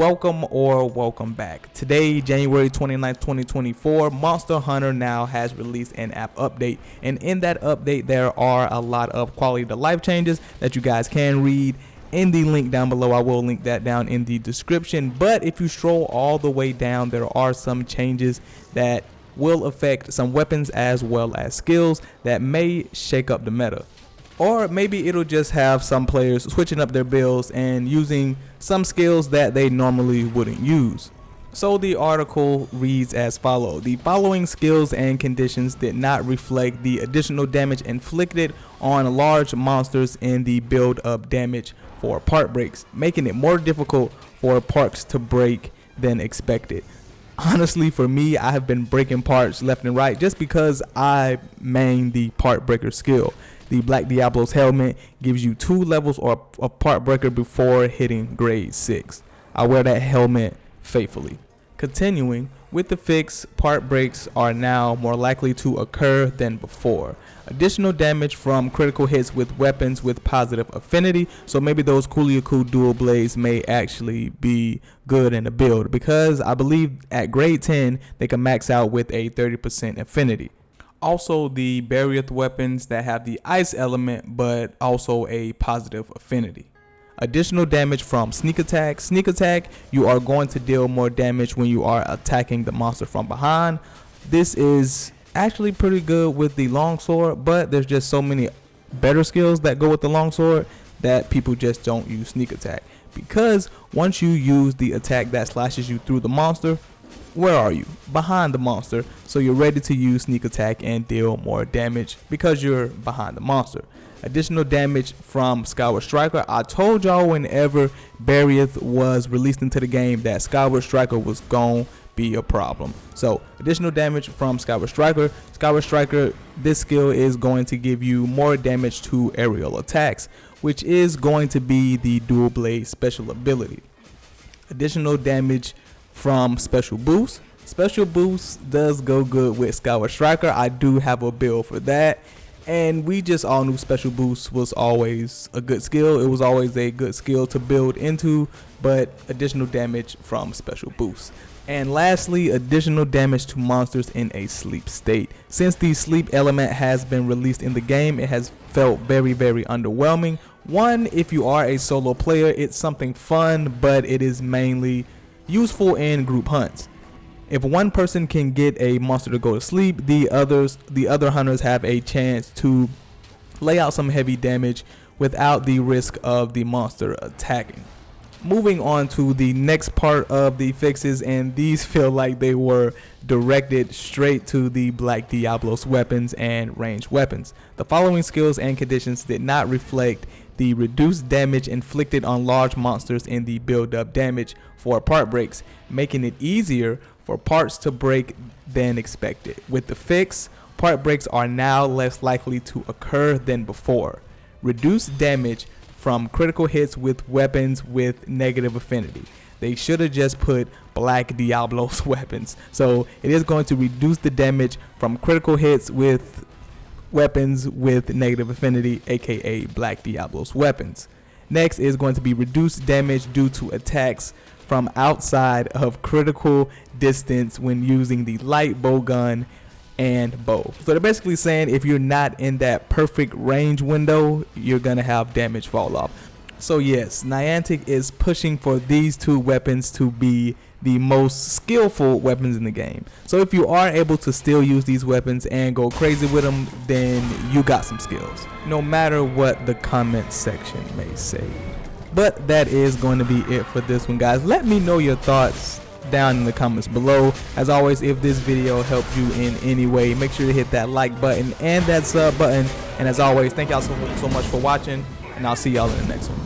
Welcome back. Today, January 29th, 2024, Monster Hunter now has released an app update, and in that update there are a lot of quality of life changes that you guys can read in the link down below. I will link that down in the description, but if you scroll all the way down, there are some changes that will affect some weapons as well as skills that may shake up the meta. Or maybe it'll just have some players switching up their builds and using some skills that they normally wouldn't use. So the article reads as follows. The following skills and conditions did not reflect the additional damage inflicted on large monsters in the build-up damage for part breaks, making it more difficult for parts to break than expected. Honestly, for me, I have been breaking parts left and right just because I main the part breaker skill. The Black Diablos helmet gives you 2 levels of part breaker before hitting grade 6. I wear that helmet faithfully. Continuing with the fix, part breaks are now more likely to occur than before. Additional damage from critical hits with weapons with positive affinity, so maybe those Kuliaku dual blades may actually be good in the build, because I believe at grade 10 they can max out with a 30% affinity. Also, the Barrier weapons that have the ice element but also a positive affinity. Additional damage from sneak attack. Sneak attack, you are going to deal more damage when you are attacking the monster from behind. This is actually pretty good with the longsword, but there's just so many better skills that go with the longsword that people just don't use sneak attack, because once you use the attack that slashes you through the monster, where are you? Behind the monster, so you're ready to use sneak attack and deal more damage because you're behind the monster. Additional damage from Skyward Striker. I told y'all whenever Barrier was released into the game that Skyward Striker was gonna be a problem. So additional damage from Skyward Striker. Skyward Striker, this skill is going to give you more damage to aerial attacks, which is going to be the dual blade special ability. Additional damage from Special Boost. Special Boost does go good with Skyward Striker. I do have a build for that, and we just all knew Special Boost was always a good skill. It was always a good skill to build into, but additional damage from Special Boost. And lastly, additional damage to monsters in a sleep state. Since the sleep element has been released in the game, it has felt very underwhelming. One, if you are a solo player, it's something fun, but it is mainly useful in group hunts. If one person can get a monster to go to sleep, the other hunters have a chance to lay out some heavy damage without the risk of the monster attacking. Moving on to the next part of the fixes, and these feel like they were directed straight to the Black Diablos weapons and ranged weapons. The following skills and conditions did not reflect the reduced damage inflicted on large monsters in the build-up damage for part breaks, making it easier for parts to break than expected. With the fix, part breaks are now less likely to occur than before. Reduced damage from critical hits with weapons with negative affinity. They should have just put Black Diablos weapons. So it is going to reduce the damage from critical hits with weapons with negative affinity, aka Black Diablos weapons. Next is going to be reduced damage due to attacks from outside of critical distance when using the light bow gun and bow. So they're basically saying if you're not in that perfect range window, you're gonna have damage fall off. So yes, Niantic is pushing for these 2 weapons to be the most skillful weapons in the game. So if you are able to still use these weapons and go crazy with them, then you got some skills, no matter what the comment section may say. But that is going to be it for this one, guys. Let me know your thoughts down in the comments below. As always, if this video helped you in any way, make sure to hit that like button and that sub button. And as always, thank y'all so much for watching, and I'll see y'all in the next one.